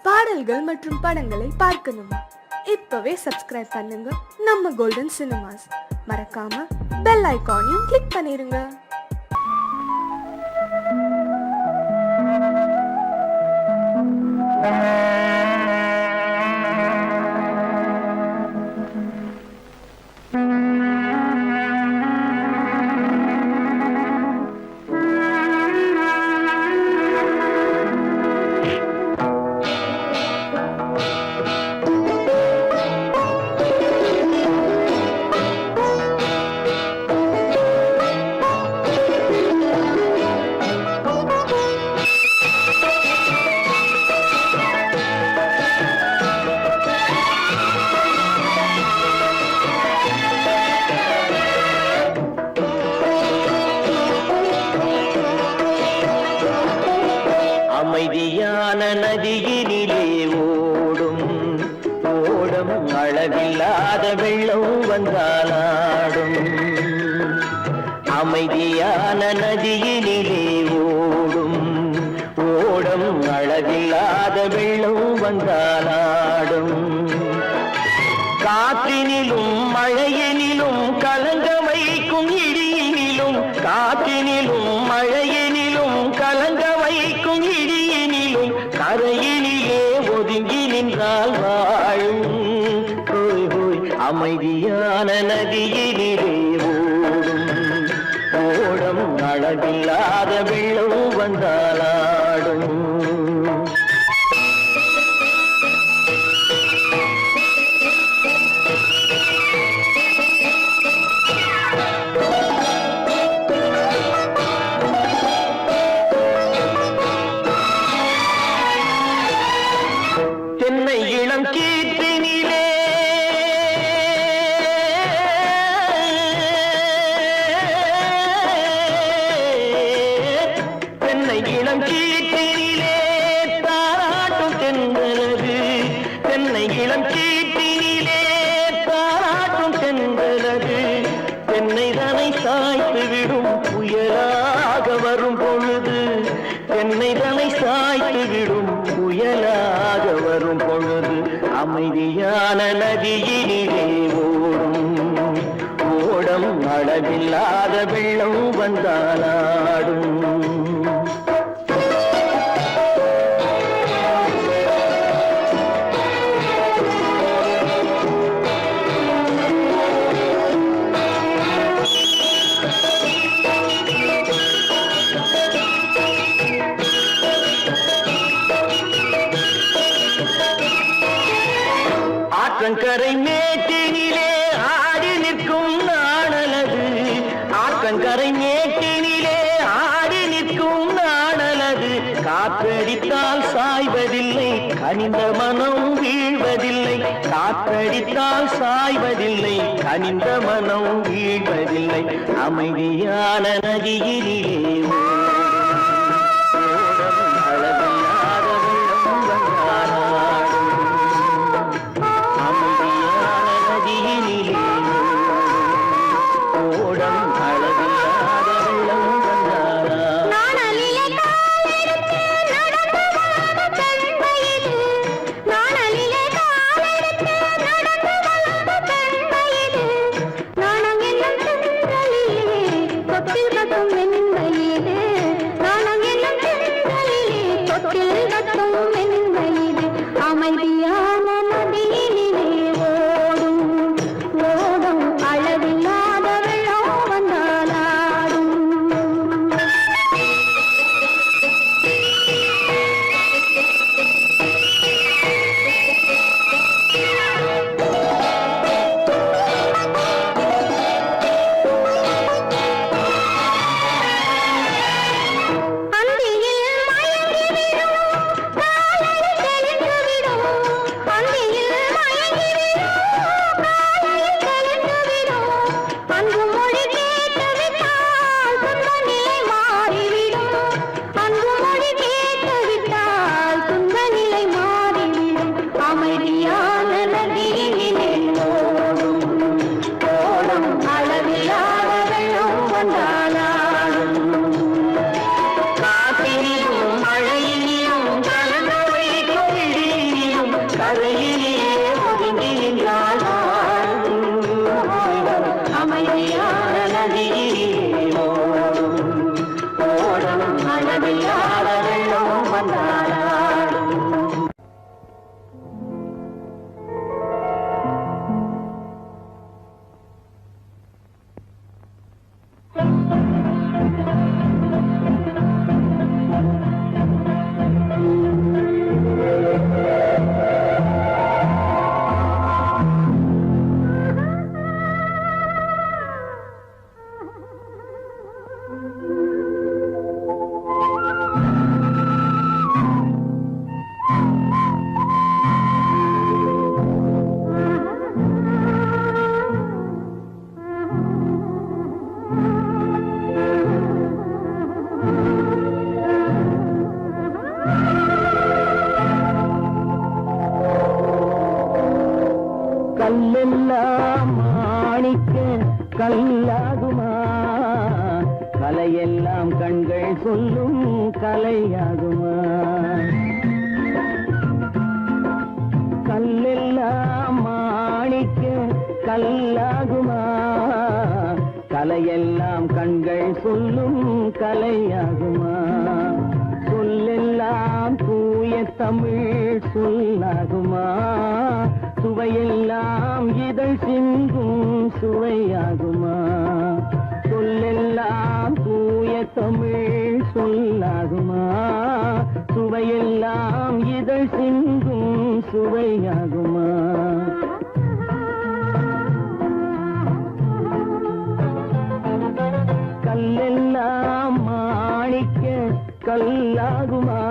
பாடல்கள் மற்றும் படங்களை பார்க்கணுமா? இப்பவே சப்ஸ்கிரைப் பண்ணுங்க நம்ம கோல்டன் சினிமாஸ். மறக்காம பெல் ஐகானையும் கிளிக் பண்ணிருங்க. அமைதியான நதியினிலே ஓடும் ஓடும் அளவில்லாத வெள்ளம் வந்தாலாடும். அமைதியான நதியினிலே ஓடும் ஓடும் அளவில்லாத வெள்ளம் வந்தாலாடும். காற்றினிலும் மழையினிலும் கலங்க வைக்கும் இடியினிலும், காற்றினிலும் மழையினிலும் கலங்க வைக்கும் இடியினிலும், கரையினிலே ஒதுங்கி நின்றால் வாழும். ஹோய் ஹோய் அமைதியான நதியினிலே ஓடும் ஓடும் அளவில்லாத வெள்ளம் வந்தாலாடும். தென்னை இளம் கீற்றினிலே தென்னை இளம் கீற்றினிலே தாராட்டும் தென்றலது. தென்னை இளம் கீற்றினிலே தாராட்டும் தென்றலது. தென்னை தனை சாய்த்து விடும் புயலாக வரும் பொழுது, தென்னை தனை சாய்த்து விடும் புயலாக வரும் பொழுது, அமைதியான நதியினிலே ஓடும் ஓடம் அளவில்லாத வெள்ளம் வந்தாலாடும். ஆற்றங்கரை மேட்டினிலே ஆடி நிற்கும் நாணலது. ஆற்றங்கரை மேட்டினிலே ஆடி நிற்கும் நாணலது. காற்றடித்தால் சாய்வதில்லை, கனிந்த மனம் வீழ்வதில்லை. காற்றடித்தால் சாய்வதில்லை, கனிந்த மனம் வீழ்வதில்லை. அமைதியான நதியினிலே வெண்மையிலே கரையிலே ஒதுங்கி நின்றாள் அமைதியான நதியிலே ஓடும் அளவில்லாத வெள்ளம் வந்தாளாடும். கல்லெல்லாம் மாணிக்க கல்லாகுமா, கலையெல்லாம் கண்கள் சொல்லும் கலையாகுமா. கல்லெல்லாம் மாணிக்க கல்லாகுமா, கலையெல்லாம் கண்கள் சொல்லும் கலையாகுமா. சொல்லெல்லாம் தூய தமிழ் சொல்லாகுமா, சுவையெல்லாம் இதழ் சிந்தும் சுவையாகுமா. சொல்லெல்லாம் தூய தமிழ் சொல்லாகுமா, சுவையெல்லாம் இதழ் சிந்தும் சுவையாகுமா. கல்லெல்லாம் மாணிக்க கல்லாகுமா,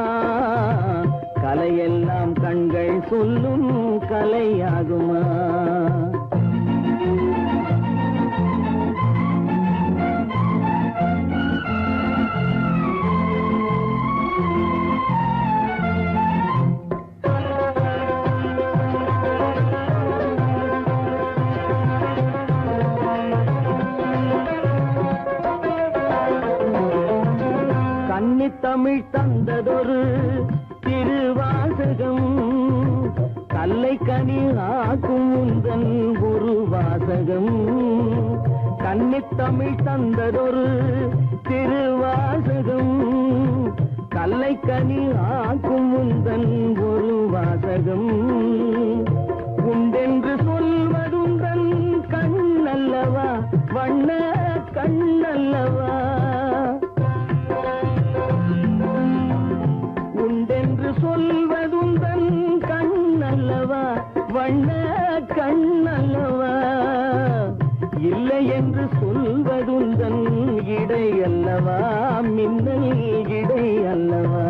கலையெல்லாம் கண்கள் சொல்லும் கலையாகுமா. கன்னித்தமிழ் தந்ததொரு திருவாசகம், கல்லை கனி ஆக்கும் உந்தன் ஒரு வாசகம். கன்னித்தமிழ் தந்ததொரு திருவாசகம், கல்லை கனி ஆக்கும் உந்தன் ஒரு வாசகம். உண்டென்று சொல்வதுந்தன் கண்ணல்லவா, வண்ண கண்ணல்லவா. உண்டென்று சொல்வதுந்தன் கண்ணல்லவா, வண்ண கண்ணல்லவா. இல்லை என்று சொல்வதுந்தன் இடை அல்லவா, மின்னல் இடை அல்லவா.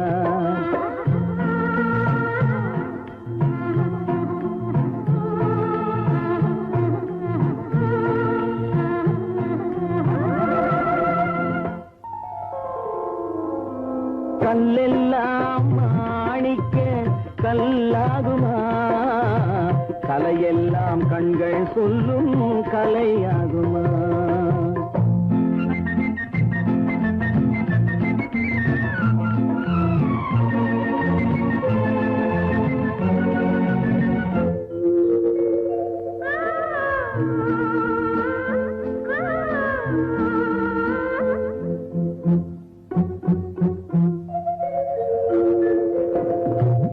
கல்லெல்லாம் மாணிக்க கல்லாகுமா, கலையெல்லாம் கண்கள் சொல்லும் கலையாகுமா.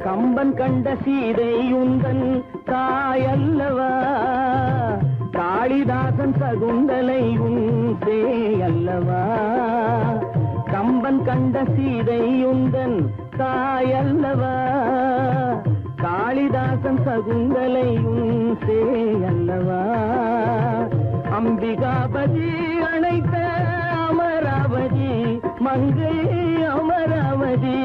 கம்பன் கண்ட சீதை உந்தன் தாயல்லவா, காளிதாசன் சகுந்தலை உன் சேயல்லவா. கம்பன் கண்ட சீதை உந்தன் தாயல்லவா, காளிதாசன் சகுந்தலை உன் சேயல்லவா. அம்பிகாபதி அணைத்த அமராவதி மங்கை அமராவதி.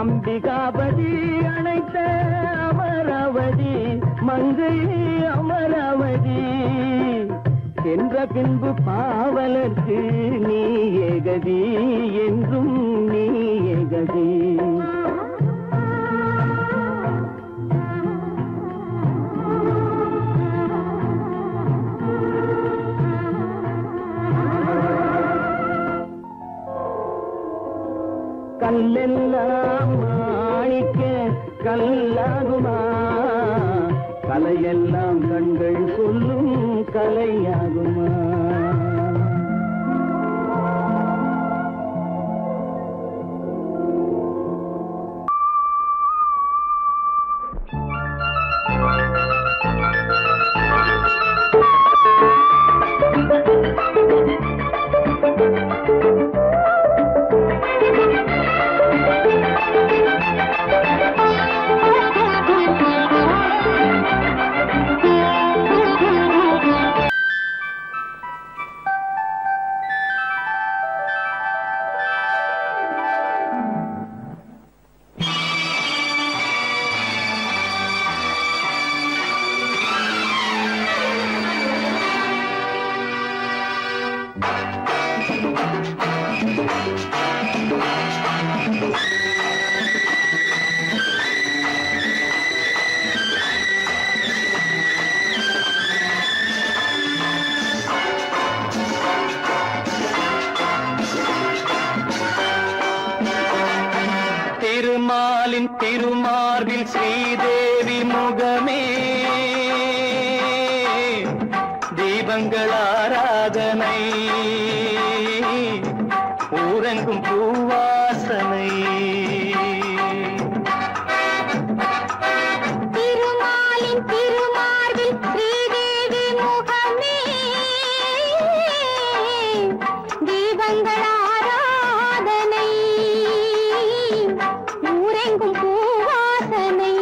அம்பிகாபதி அணைத்த அமராவதி மங்கை அமராவதி. சென்ற பின்பு பாவலர்க்கு நீ ஏகதி, என்றும் நீ ஏகதி. கல்லெல்லாம் மாணிக்க கல்லாகுமா, கலையெல்லாம் கண்கள் சொல்லும் கலையாகுமா? திருமாலின் திருமார்பில் ஸ்ரீதேவி முகமே தீபங்கள் ஆராதனை ஊரெங்கும் பூவாசனை திருமாலின் திருமார்பில் ஸ்ரீதேவி முகமே தீபங்கள் ஆராதனை ஊரெங்கும் பூவாசனை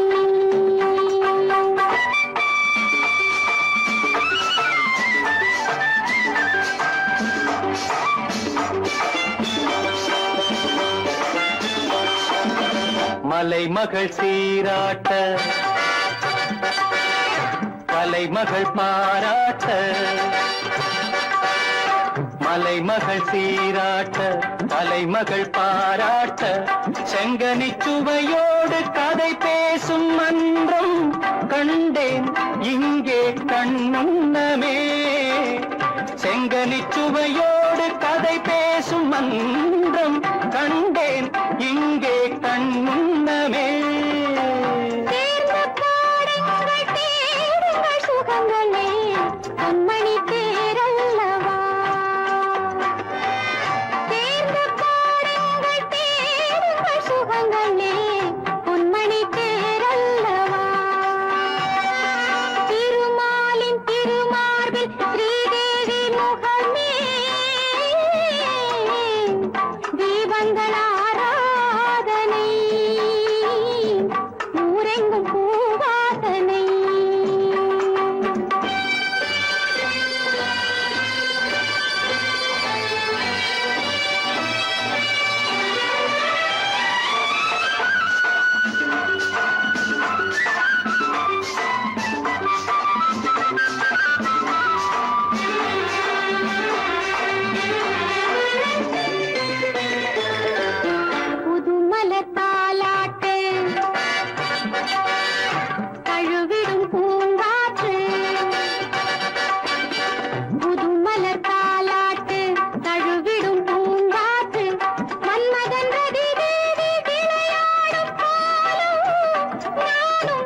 மலைமகள் சீராட்ட கலைமகள் பாராட்ட மலைமகள் சீராட்ட கலைமகள் பாராட்ட செங்கனி சுவையோடு கதை பேசும் மன்றம் கண்டேன் இங்கே கண்முன்னமே செங்கனி சுவையோடு கதை பேசும் மன்றம் கண்டேன் இங்கே கண்முன்னமே தேர்ந்த பாடுங்கள் தேடுங்கள் சுகங்களே பொன்மணி தேரல்லவா தேர்ந்த பாடுங்கள் தேடுங்கள் சுகங்களே பொன்மணி தேரல்லவா திருமாலின் திருமார்பில் ஸ்ரீதேவி முகமே தீபங்கள் ஆராதனை ஊரெங்கும் பூவாசனை புதுமலர் தாலாட்டு தழுவிடும் பூங்காற்று புதுமலர் தாலாட்டு தழுவிடும் பூங்காற்று மன்மதன் ரதி தேவி விளையாடும் பாலும் நானும்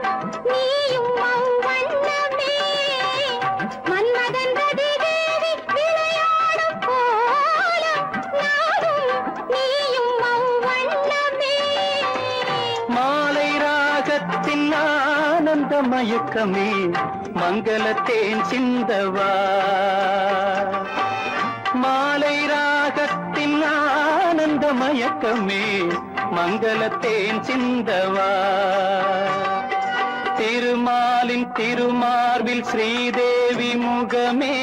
நீயும் அவ்வண்ணமே மன்மதன் ரதி தேவி விளையாடும் பாலும் நானும் நீயும் அவ்வண்ணமே மாலை ராகத்தின் ஆனந்த மயக்கமே மங்களத்தேன் சிந்தவா மாலை ராகத்தின் ஆனந்த மயக்கமே மங்களத்தேன் சிந்தவா திருமாலின் திருமார்பில் ஸ்ரீதேவி முகமே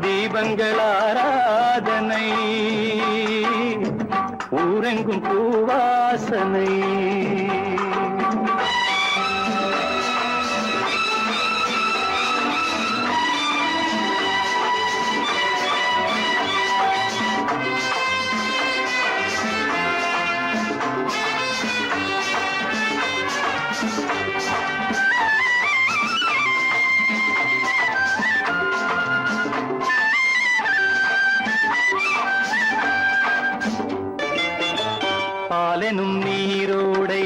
தீபங்கள் ஆராதனை ஊரெங்கும் பூவாசனை பாலெனும் நீரோடை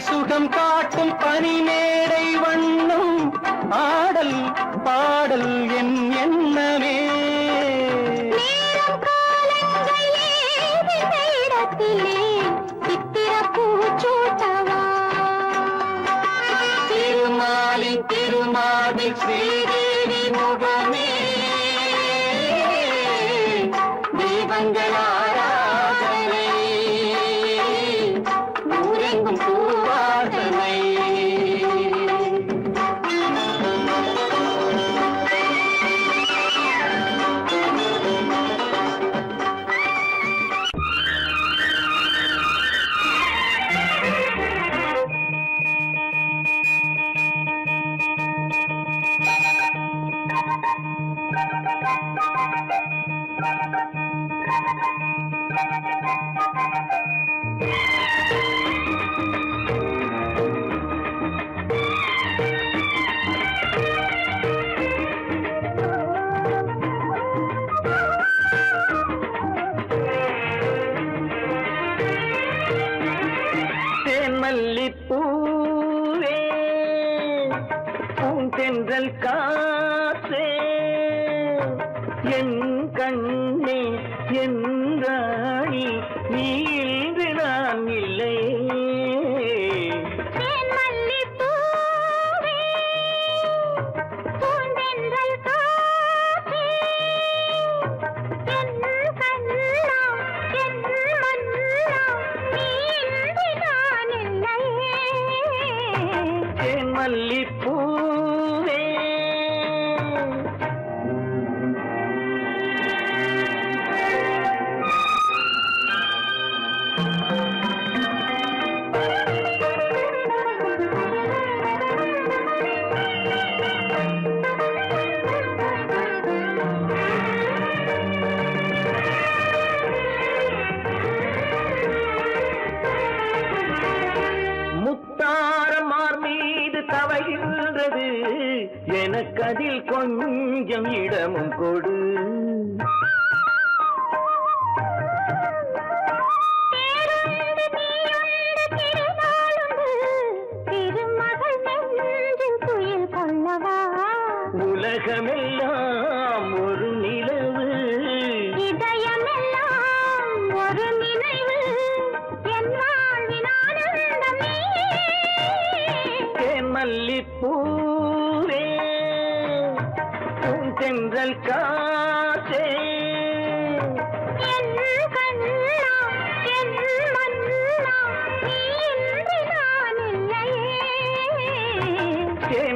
சுகம் காட்டும் பனிமேடை வண்ணம் ஆடல் பாடல் என் எண்ணமே. நேரம் காலங்கள் ஏதின இடத்திலே சித்திரப் பூச்சூட்டவா? திருமாலின் திருமாவில் ஸ்ரீதேவி முகமே தீபங்கள் ஆராதனை ஊரெங்கும் பூவாசனை. மல்லிப்பூவே பூந்தென்றல் காற்றே என் கண்ணே என் ராணி நீ இன்று நான் இல்லை. மல்லிப்பூவே தவழ்கின்றது எனக்கதில் கொஞ்சம் இடமும் கொடு. உலகமெல்லாம் ஒரு நிலவு இதயமெல்லாம் ஒரு நினைவு என் வாழ்வின் ஆனந்தமே. மல்லிப்பூவே பூந்தென்றல் காற்றே என் கண்ணா என் மன்னா நீ இன்று நான் இல்லையே.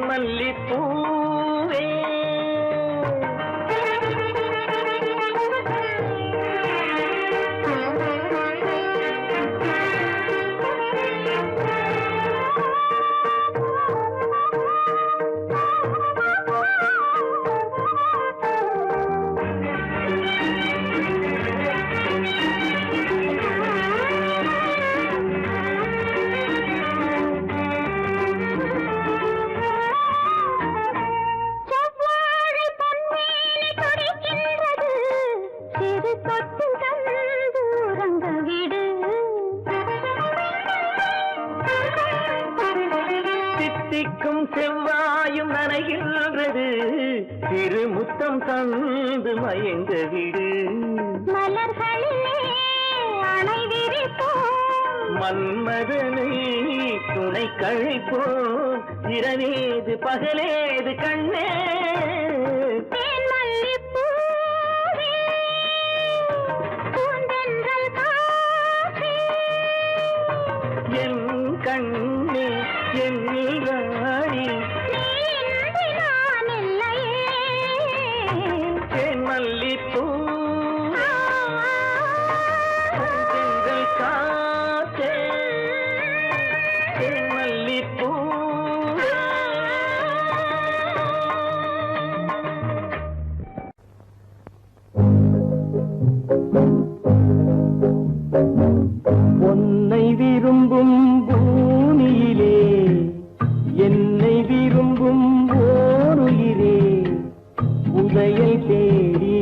மல்லிப்பூவே தித்திக்கும் செவ்வாயும் நனைகின்றது திருமுத்தம் தந்து மயங்க விடு. மலர்களிலே அணை விரிப்போம் மன்மதனை துணை கழிப்போம் இரவேது பகலேது கண்ணே. என் கண்ணே என் ராணி மல்லிப்பூ காற்றே மல்லிப்பூ. உன்னை விரும்பும் பூமியிலே என்னை விரும்பும் ஓருயிரே உதயை தேடி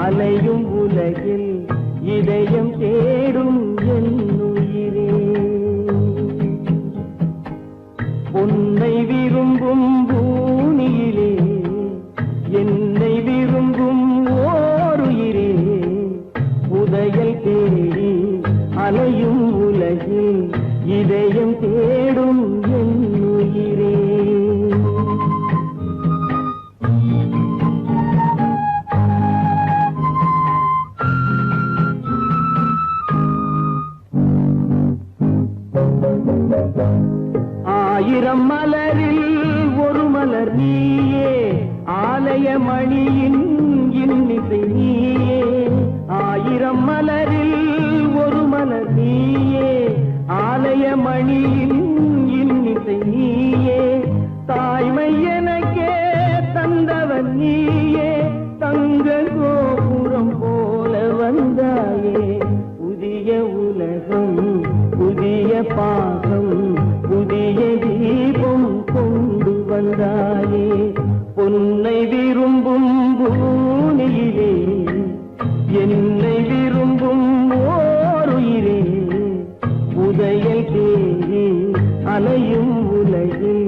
அலையும் உலகில் இதயம் தேடும் என் உயிரே. உன்னை விரும்பும் பூமியிலே என்னை விரும்பும் ஓருயிரே உதயல் தேடி அலையும் உலகில் இதயம் தேடும் என் உயிரே. ஆயிரம் மலரில் ஒரு மலர் நீயே ஆலய மணியின் இன்னிசை நீயே. ஆயிரம் மலரில் ஒரு மலர் நீயே ஆலய மணியின் இன்னிசை நீயே. தாய்மை எனக்கே தந்தவன் நீயே தங்க கோபுரம் போல வந்தாயே. புதிய உலகம் புதிய பாகம் புதிய தீபம் கொண்டு வந்தாயே. பொன்னை விரும்பும் பூமியிலே என்னை விரும்பும் ஓருயிரே உதயல் தேடி அலையும் உலகில்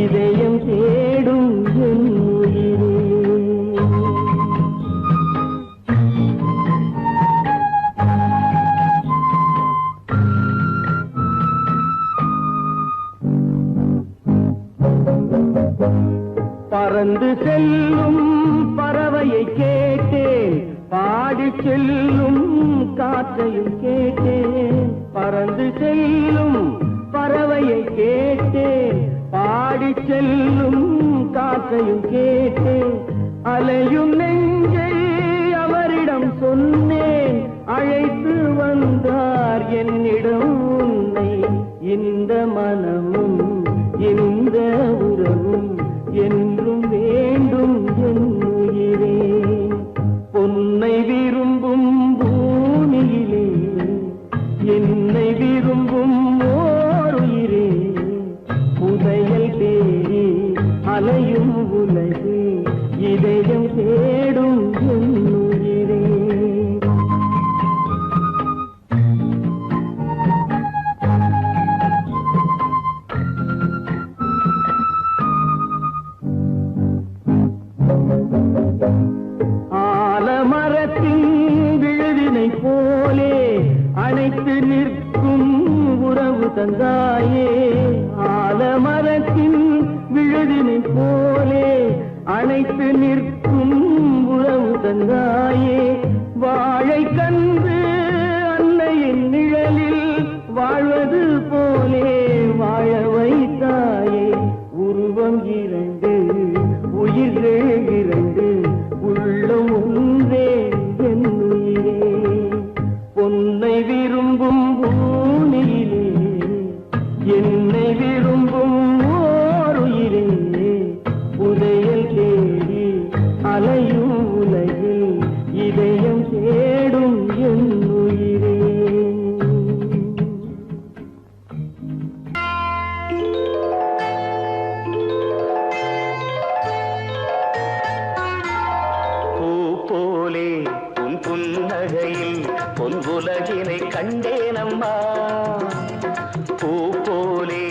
இதயம் தேடும் என் உயிரே. பறந்து செல்லும் பறவையை கேட்டேன் பாடி செல்லும் காற்றையும் கேட்டேன். பறந்து செல்லும் பறவையை கேட்டேன் பாடி செல்லும் காற்றையும் கேட்டேன். அலையும் நெஞ்சை அவரிடம் சொன்னேன் அழைத்து வந்தார் என்னிடம் உன்னை. இந்த மனமும் இந்த உறவும் என்றும் வேண்டும் என் உயிரே. பொன்னை விரும்பும் பூமியிலே என்னை விரும்பும் ஓருயிரே புதையல் தேடி அலையும் உலகு இதயம் தேடும் என் உயிரே. ஆலமரத்தின் விழுதினை போலே அணைத்து நிற்கும் உறவு தந்தாயே. ஆலமரத்தின் விழுதினை போலே அணைத்து நிற்கும் உறவு தந்தாயே. வாழை கன்று அன்னையின் நிழலில் வாழ்வது போலே வாழ வைத்தாயே. உருவம் இரண்டு உயிர்கள் இரண்டு உள்ளம் ஒன்றே என் உயிரே. பொன்னை விரும்பும் பூமியிலே என்னை விரும்பும் ஓருயிரே உதயல் தேடி அலையும் உலகில் இதயம் தேடும் என் உயிரே. புன்னகையில் பொன்குலகினை கண்டேனம்மா. பூ போலே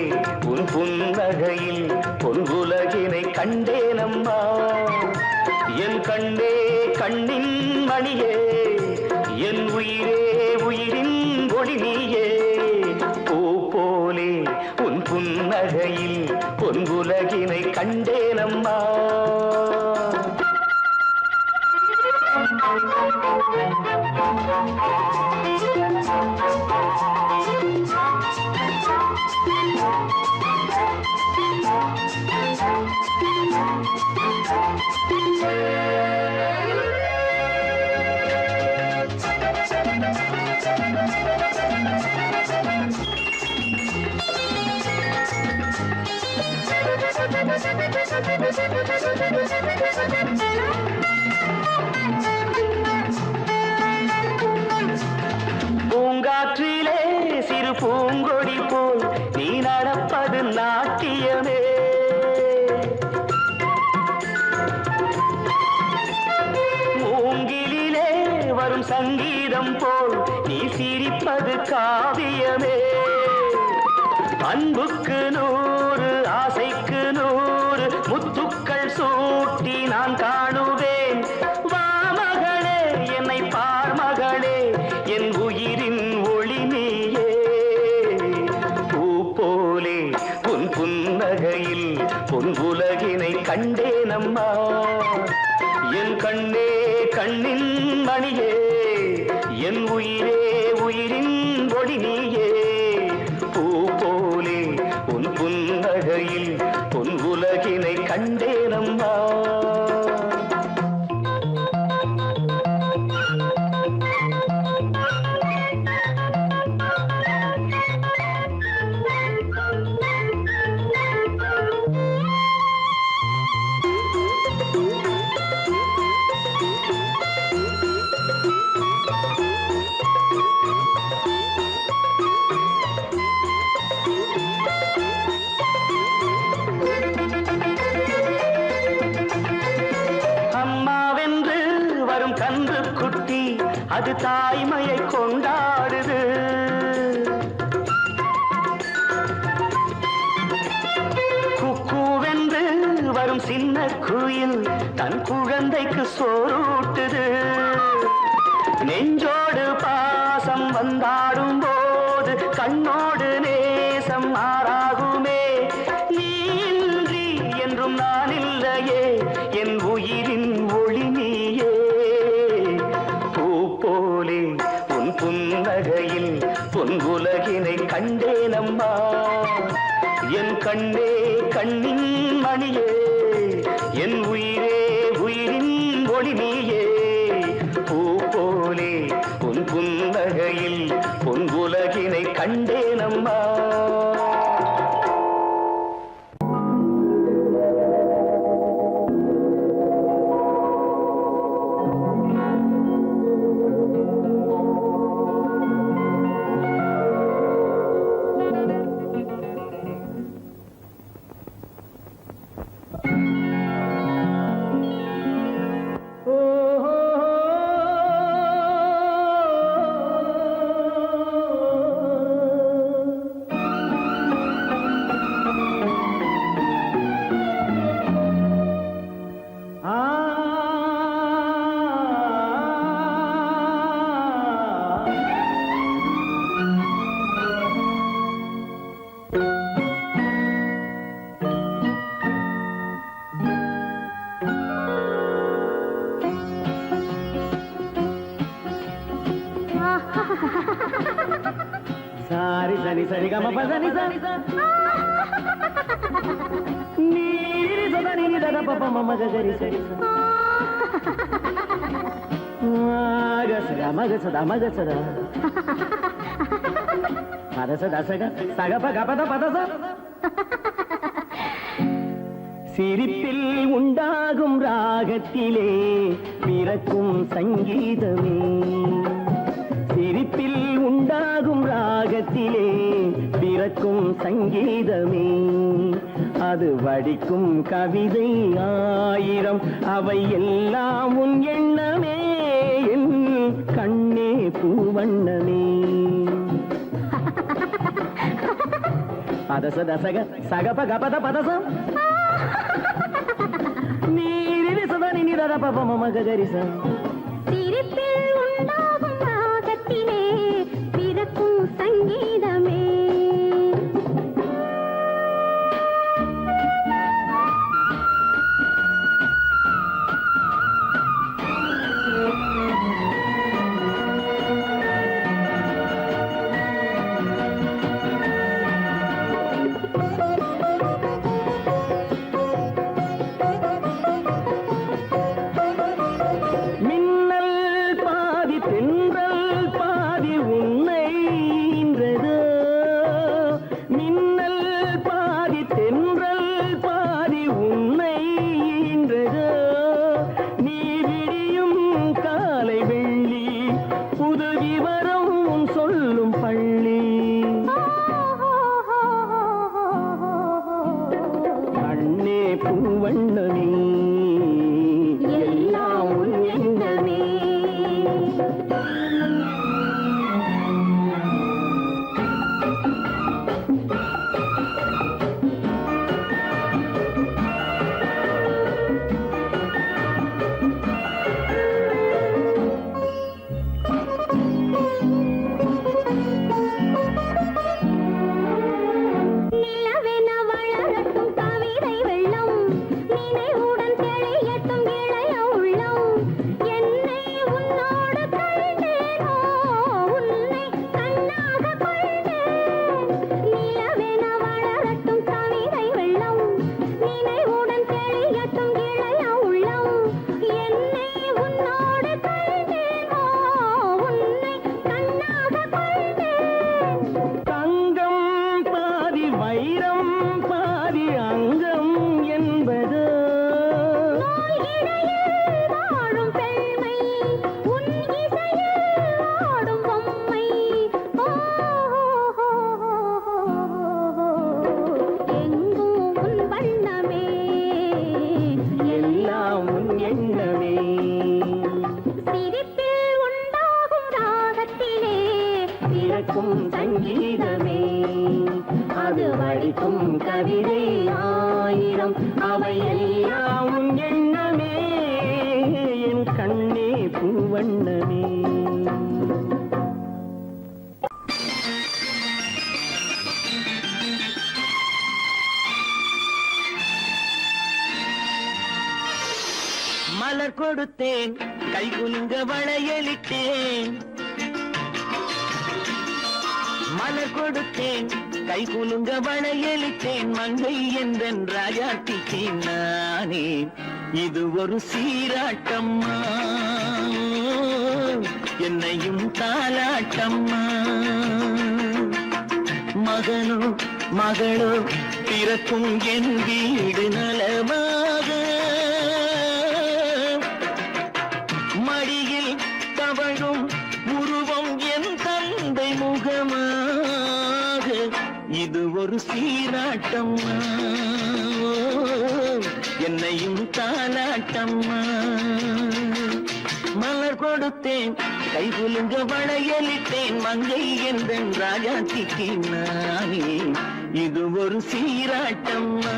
உன் புன்னகையில் பொன்குலகினை கண்டேனம்மா. என் கண்ணே கண்ணின் மணியே என் உயிரே உயிரின் ஒளி நீயே. பூ போலே உன் புன்னகையில் பொன்குலகினை கண்டேனம்மா. பூங்காற்றிலே சிறு பூங்கொடி போல் நீ நடப்பது நாட்டியமே. மூங்கிலே வரும் சங்கீதம் போல் நீ சிரிப்பது காவியமே. அன்புக்கு 100 புன்னகையில் பொன் உலகினை கண்டேனம்மா என் கண்ணே கண்ணின் மணியே என் உயிரே உயிரின் ஒளி நீயே பூ போலே உன் புன்னகையில் பொன் உலகினை கண்டேனம்மா கன்று குட்டி அது தாய்மையை கொண்டாடுது குக்கூவென்று வரும் சின்ன குயில் தன் குழந்தைக்கு சோறூட்டுது நெஞ்சோடு பாசம் வந்தாடும் போது கண்ணோடு நேசம் மாறாகுமே நீன்றி என்றும் நான் இல்லையே என் உயிரின் ஒளி நீயே போலே உன் புன்னகையில் பொன் உலகினை கண்டேனம்மா என் கண்ணே கண்ணின் மணியே என் உயிரே உயிரின் ஒளி நீயே பூ போலே உன் புன்னகையில் பொன் உலகினை கண்டேனம்மா சாரி சரி சரி கம பதனி சரி நீரி சதனி தத பப மம கரி சரி மக சதா பதச தசக சகப கபத பதச சிரிப்பில் உண்டாகும் ராகத்திலே பிறக்கும் சங்கீதமே சிரிப்பில் உண்டாகும் ராகத்திலே பிறக்கும் சங்கீதமே அது வடிக்கும் கவிதை ஆயிரம் அவை எல்லாம் உன் எண்ணமே என் கண்ணே பூவண்ணமே பதச தசக சகப கபத பதசம் நீரி சதா நிதர பப மம கரிச சிரிப்பில் உண்டாகும் ராகத்திலே பிறக்கும் சங்கீதமே நிலவென வளரட்டும் ஆயிரம் அவையெல்லாம் உன் எண்ணமே என் கண்ணே பூவண்ணமே. மலர் கொடுத்தேன் கை குலுங்க வளையலிட்டேன், மலர் கொடுத்தேன் கை குலுங்க வளையலிட்டேன், மங்கை என்றன் ராஜாத்திக்கு நானே இது ஒரு சீராட்டம்மா, என்னையும் தாலாட்டம்மா. மகனோ மகளோ பிறக்கும் என் வீடு நலமாக, மடியில் தவழும் உருவம் என் தந்தை முகமாக, இது ஒரு சீராட்டம்மா, என்னையும் தாலாட்டம்மா. மலர் கொடுத்தேன் கை குலுங்க வளையலிட்டேன், மங்கை என்றன் ராஜாத்திக்கு நானே இது ஒரு சீராட்டம்மா,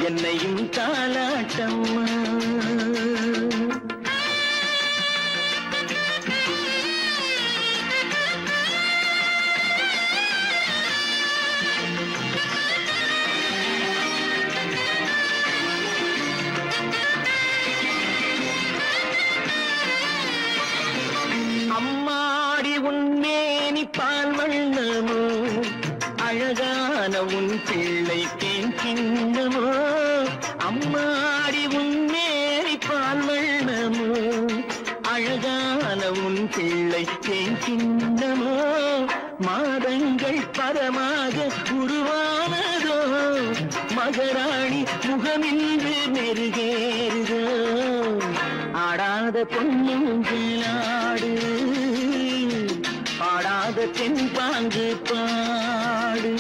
என்னையும் தாலாட்டம்மா. அம்மாடி உன்மேனி பால் வண்ணமோ, அழகான உன் பிள்ளை தேன் கிண்ணமோ, அம்மாடி உன்மேனி பால் வண்ணமோ, அழகான உன் பிள்ளை தேன் கிண்ணமோ, மாதங்கள் பரமாக உருவானதோ, மகராணி முகமின்று மெருகேறுதோ, ஆடாத பொன்னுங்களாடு பாடாத தென்பாங்கு பாடு.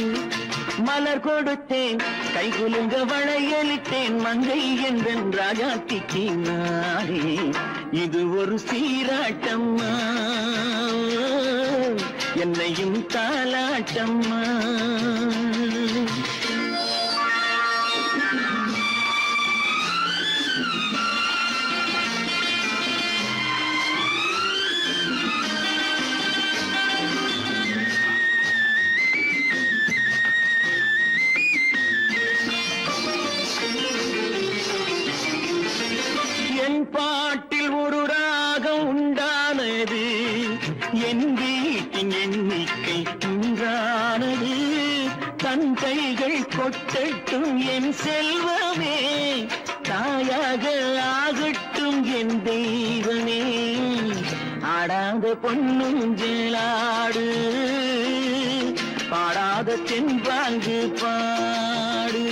மலர் கொடுத்தேன் கை குலுங்க வளையலிட்டேன், மங்கை என்றன் ராஜாத்திக்கு நானே இது ஒரு சீராட்டம்மா, என்னையும் தாலாட்டம்மா. பாட்டில் ஒரு ராகம் உண்டானது, என் வீட்டின் எண்ணிக்கை உண்டானது, தன் கைகள் கொட்டட்டும் என் செல்வமே, தாயாக ஆகட்டும் என் தெய்வமே, ஆடாத பொன்னுஞ்சலாடு பாடாத தென்பாங்கு பாடு.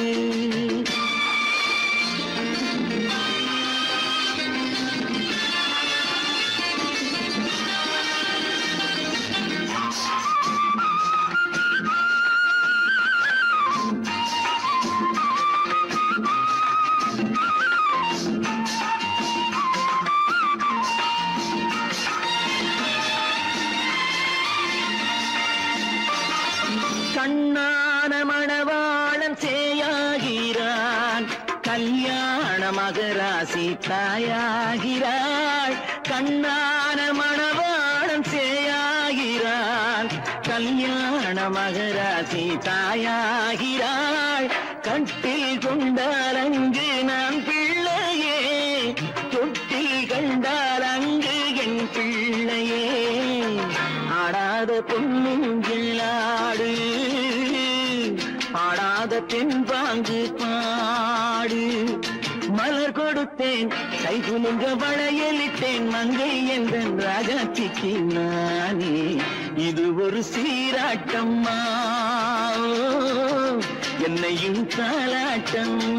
கண்ணான மணவாளன் சேயாகிறான், கல்யாண மகராசி தாயாகிறாள், கண்ணான மணவாளன் சேயாகிறான், கல்யாண மகராசி தாயாகிறாள், கட்டில் கொண்டால் அங்கு நான் பிள்ளையே, தொட்டில் கண்டால் அங்கு என் பிள்ளையே, ஆடாத பொன்னுங்களாடு பாடாத தென்பாங்கு பாடு. மலர் கொடுத்தேன் கை குலுங்க வளையலிட்டேன், மங்கை என்றன் ராஜாத்திக்கு நானே இது ஒரு சீராட்டம்மா, என்னையும் தாலாட்டம்மா.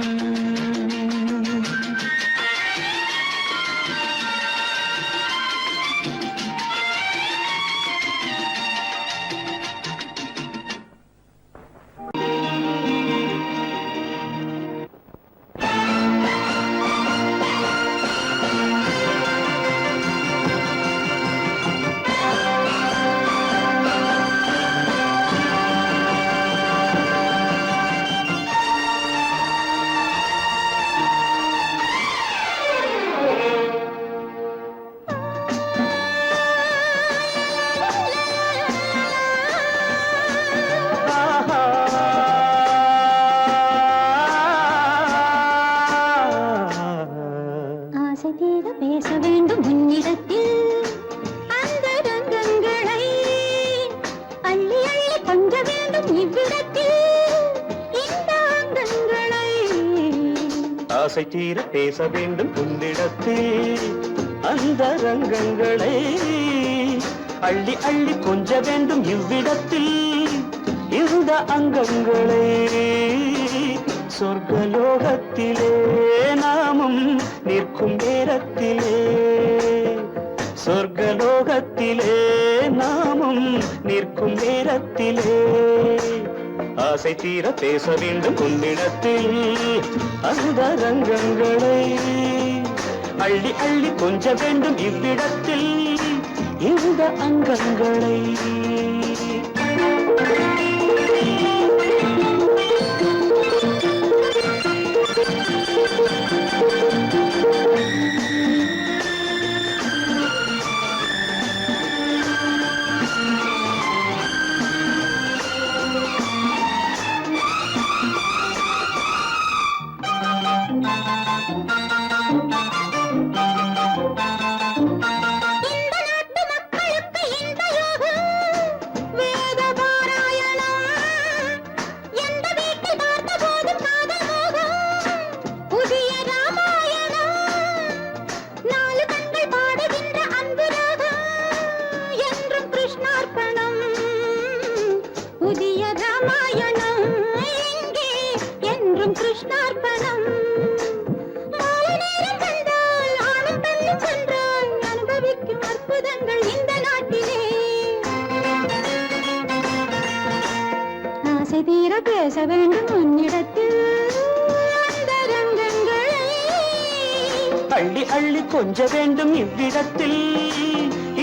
ஆசை தீர பேச வேண்டும் உன்னிடத்தில் அந்த ரங்கங்களை அள்ளி அள்ளி கொஞ்ச வேண்டும் இவ்விடத்தில் இந்த அங்கங்களை சொர்க்கலோகத்திலே நாமும் நிற்கும் நேரத்திலே சொர்க்கலோகத்திலே நாமும் நிற்கும் நேரத்திலே ஆசை தீர பேச வேண்டும் உன்னிடத்தில் அந்த ரங்கங்களை அள்ளி அள்ளி கொஞ்ச வேண்டும் இவ்விடத்தில் இந்த அங்கங்களை பேச வேண்டும் உன்னிடத்தில் அந்த ரங்கங்களை அள்ளி அள்ளி கொஞ்ச வேண்டும் இவ்விடத்தில்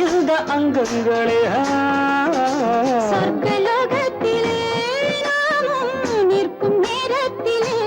இந்த அங்கங்களே சொர்க்கலோகத்திலே நாமும் நிற்கும் நேரத்திலே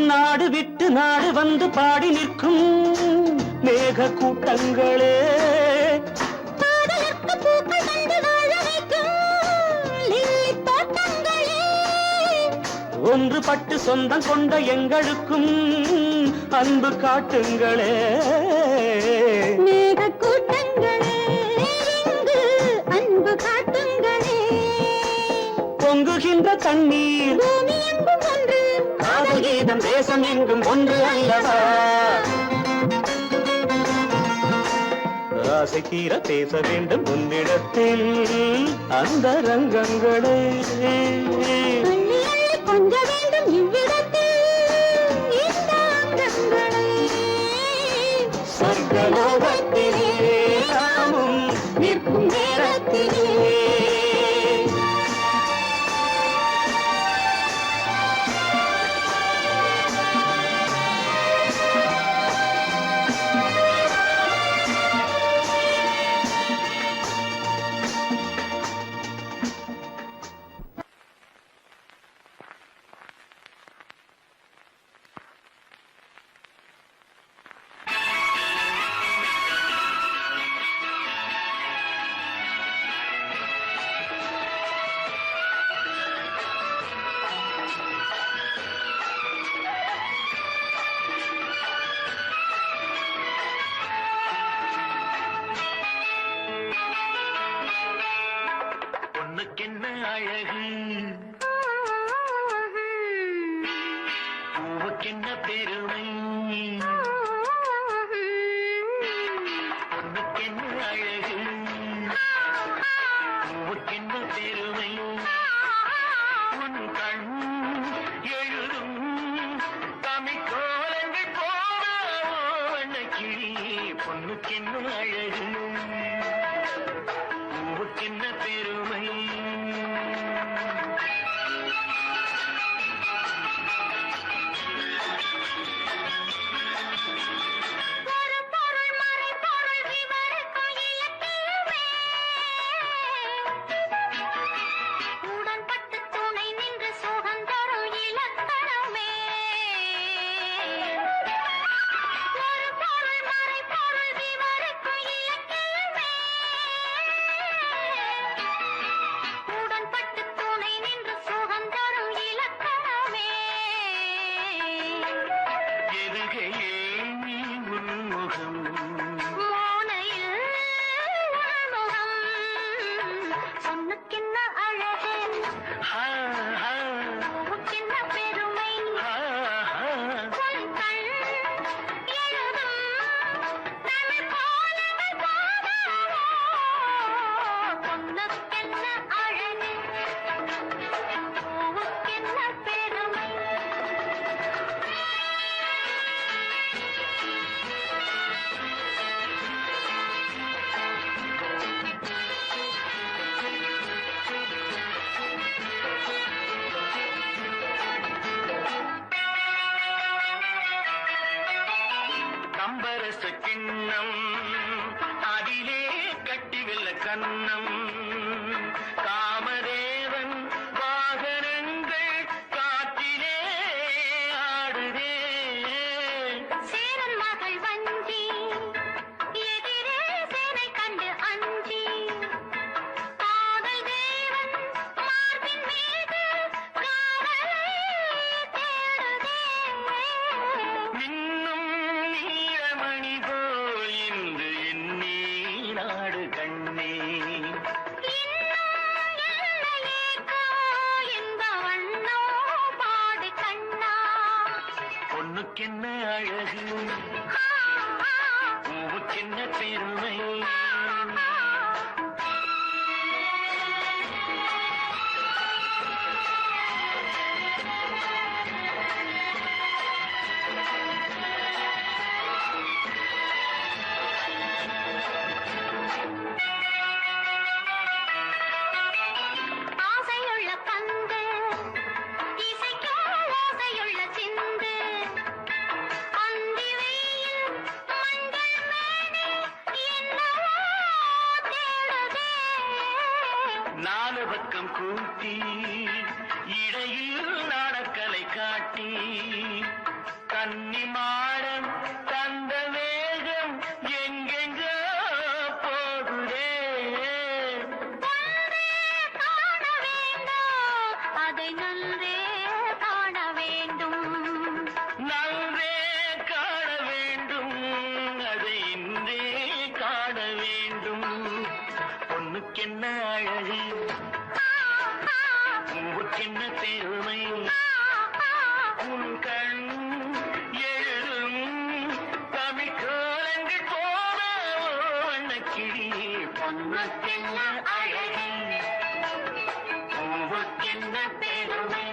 நாடு விட்டு நாடு வந்து பாடி நிற்கும் மேக கூட்டங்களே ஒன்றுபட்டு சொந்தம் கொண்ட எங்களுக்கும் அன்பு காட்டுங்களே மேக கூட்டங்களே இங்கு அன்பு காட்டுங்களே பொங்குகின்ற தண்ணீர் பூமி எங்கும் ஒன்று காதல் கீதம் தேசம் எங்கும் ஒன்று அல்லவா ஆசை தீர பேச வேண்டும் உன்னிடத்தில் அந்த ரங்கங்களை அள்ளி அள்ளி கொஞ்ச வேண்டும் இவ்விடத்தில் இந்த அங்கங்களை சொர்க்கலோகத்திலே நாமும் நிற்கும் நேரத்திலே பொண்ணுக்கென்ன அழகு பூவுக்கென்ன பெருமை பொண்ணுக்கென்ன அழகு பூவுக்கென்ன பெருமை உன் கண் எழுதும் தமிழ்கோலங்கள் போல வண்ணக்கிளி பொண்ணுக்கென்ன அழகு பூவுக்கென்ன பெருமை ஒரு பொருள் மறை பொருள் விவரிக்கும் அம்பரச கிண்ணம் அதிலே கட்டி வெல்ல கண்ணம் காமதேவன் வாகனங்கள் காற்றிலே ஆடுதே சேரன் மகள் வஞ்சி எதிரே சேனை கண்டு அஞ்சி காதல் தேவன் மார்பின் மீது காவலை தேடுதே மின்னும் நீலமணி போல் இன்று எண்ணி நாடு கண்ணே பொண்ணுக்கென்ன அழகு பூவுக்கென்ன பெருமை ஆசையுள்ள கந்து இசைக்கோ ஓசையுள்ள சிந்து அந்தி வெயில் மஞ்சள் மேனி என்னவோ தேடுதே நாலு பக்கம் கூட்டி இடையில் நாடக்கலை காட்டி கன்னி மாடம் தந்த வேகம் எங்கெங்கோ போகுதே ஒன்றே காண வேண்டும் அதை நன்றே காண வேண்டும் நன்றே காண வேண்டும் அதை இன்றே காண வேண்டும் பொண்ணுக்கென்ன அழகு பூவுக்கென்ன பெருமை உன் கண் எழுதும் தமிழ் கோலங்கள் போல வண்ணக்கிளி பொண்ணுக்கென்ன அழகு பூவுக்கென்ன பெருமை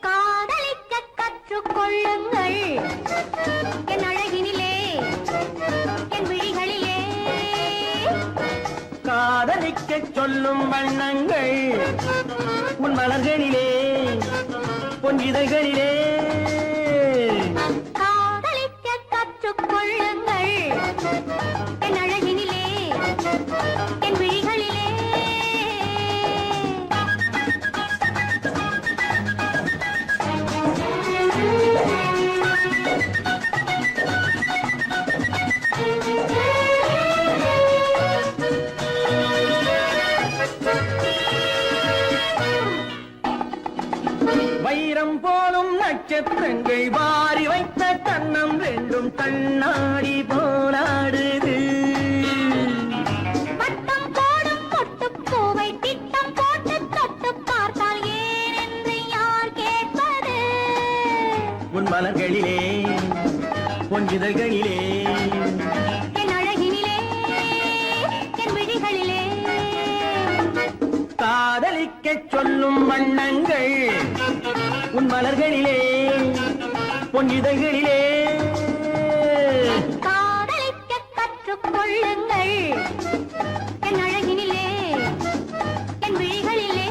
காதலிக்க கற்றுக்கொள்ளுங்கள் என் அழகினிலே என் விழிகளிலே காதலிக்கச் சொல்லும் வண்ணங்கள் உன் மலர்களிலே பொன் இதழ்களிலே காதலிக்க கற்றுக்கொள்ளுங்கள் என் அழகினிலே என் விழிகளிலே வைரம் போலும் நட்சத்திரங்கள் வாரி வைத்த கண்ணம் ரெண்டும் கண்ணாடி போலாடுது வட்டம் போடும் பொட்டுப்பூவை திட்டம் போட்டு தொட்டு பார்த்தால் ஏன் என்று யார் கேட்பது உன் மலர்களிலே பொன் இதழ்களிலே என் அழகினிலே என் விழிகளிலே காதலிக்கச் சொல்லும் வண்ணங்கள் உன் மலர்களிலே பொன் இதழ்களிலே காதலிக்க கற்றுக்கொள்ளுங்கள் என் அழகினிலே என் விழிகளிலே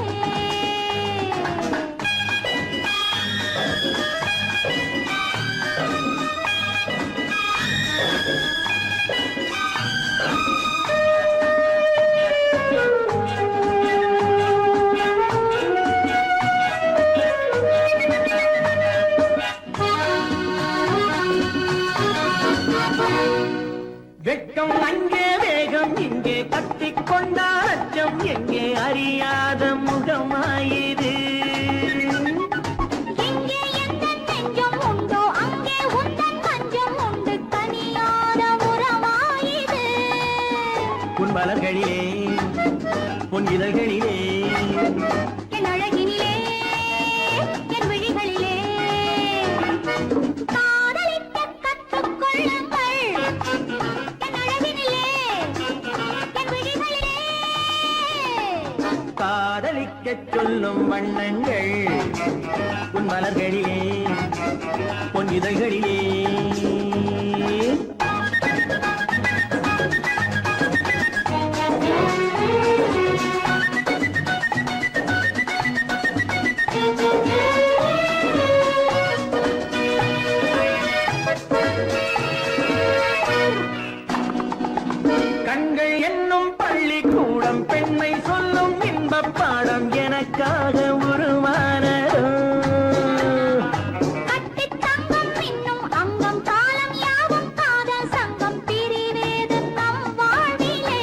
வெட்கம் அங்கே வேகம் இங்கே கத்திக்கொண்டால் அச்சம் எங்கே அறியாத முகமாயிது எங்கே எந்த நெஞ்சம் உண்டோ அங்கே உந்தன் மஞ்சம் உண்டு தனியாத உறவாயிது உன் மலர்களிலே உன் இதழ்களிலே என் அழகினிலே என் விழிகளிலே காதலிக்க கற்றுக்கொள்ளுங்கள் என் அழகினிலே என் விழிகளிலே காதலிக்கச் சொல்லும் வண்ணங்கள் உன் மலர்களிலே உன் இதழ்களிலே கண்கள் என்னும் பள்ளிக்கூடம் பெண்மை சொல்லும் இன்பப் பாடம் எனக்காக உருவானதோ கட்டித் தங்கம் இன்னும் அங்கம் காலம் யாவும் காதல் சங்கம் பிரிவேது நம் வாழ்விலே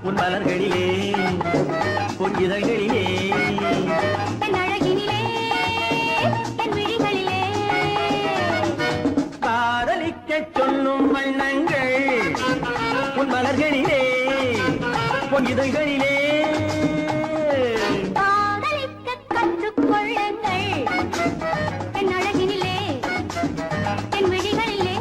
உன் மலர்களிலே உன் இதழ்களிலே என் அழகினிலே என் விழிகளிலே காதலிக்கச் சொல்லும் வண்ணங்கள் உன் மலர்களிலே உன் இதழ்களிலே காதலிக்க கற்றுக்கொள்ளுங்கள் என் அழகினிலே என் விழிகளிலே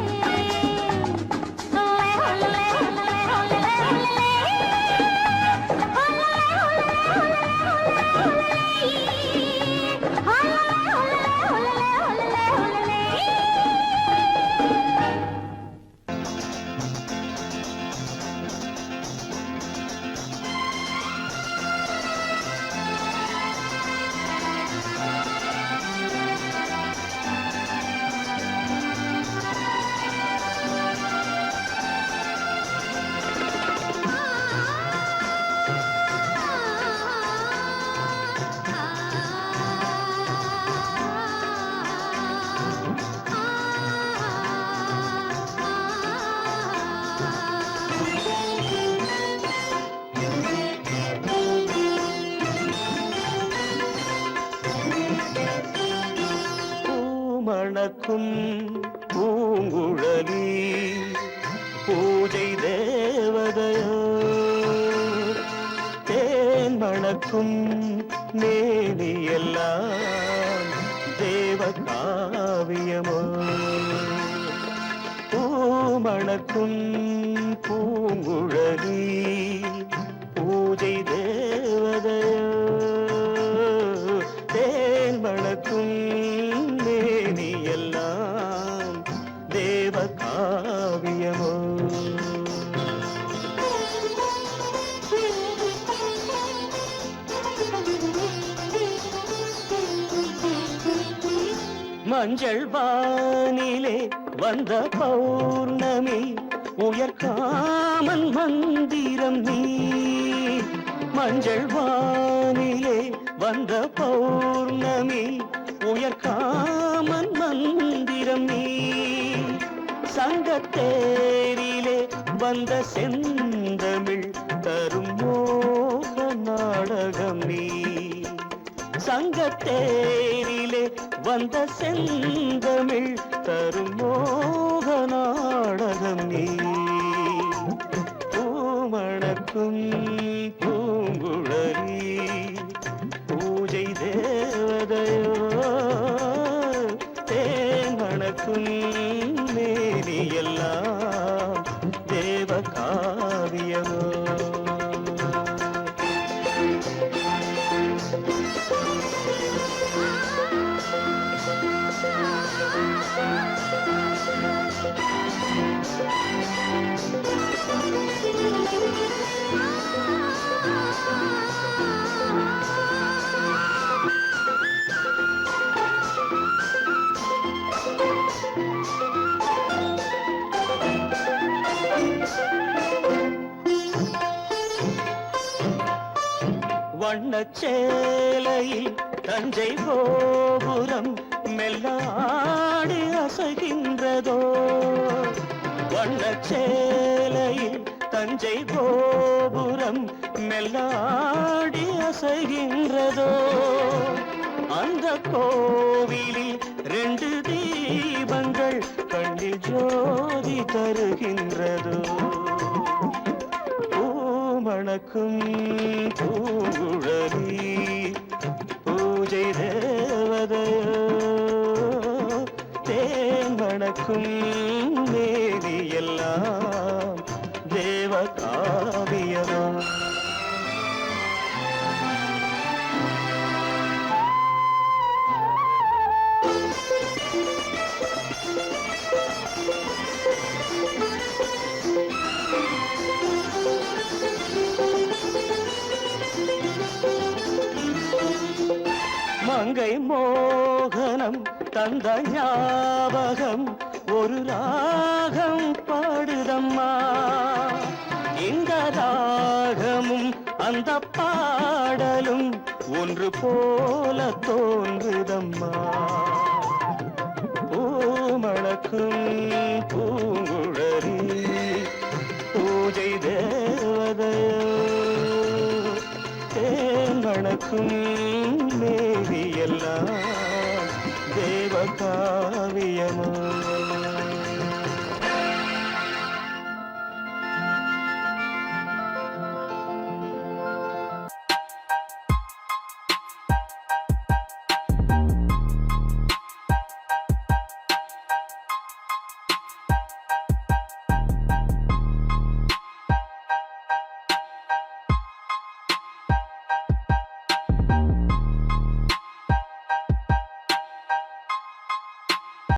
பூமணக்கும் பூங்குழலி பூஜை தேவதையோ தேன் மணக்கும் மேனியெல்லாம் தேவ காவியமோ பூமணக்கும் பூங்குழலி பூஜை தேவதையோ தேன் மணக்கும் மேனியெல்லாம் தேவ காவியமோ மஞ்சள் வானிலே வந்த பௌர்ணமி உயர்காமன் மந்திரம் நீ மஞ்சள் வானிலே வந்த பௌர்ணமி உயர்காமன் மந்திரம் நீ சங்கத்தேரிலே வந்த செந்தமிழ் தரும் மோக நாடகம் நீ சங்கத்தேரிலே வந்த செந்தமிழ் தரும் மோக நாடகம் நீ பூமணக்கும் பூங்குழலி பூஜை தேவதையோ தேன் மணக்கும் மேனியெல்லாம் தேவ காவியமோ வண்ணச்சேலையில் தஞ்சை கோபுரம் மெல்லாடி அசைகின்றதோ வண்ணச்சேலையில் தஞ்சை கோபுரம் மெல்லாடி அசைகின்றதோ அந்த கோவிலில் 2 தீபங்கள் கண்ணில் ஜோதி தருகின்றதோ மணக்கும் பூங்குழலி பூஜை தேவதையோ தேன் மணக்கும் மேனியெல்லாம் தேவ காவியமோ மங்கை மோகனம் தந்த ஞாபகம் ஒரு ராகம் பாடுதம்மா இந்த ராகமும் அந்த பாடலும் ஒன்று போல தோன்றுதம்மா பூமணக்கும் பூங்குழலி பூஜை தேவதையோ தேன் மணக்கும் மேவியெல்லாம் தேவகாவி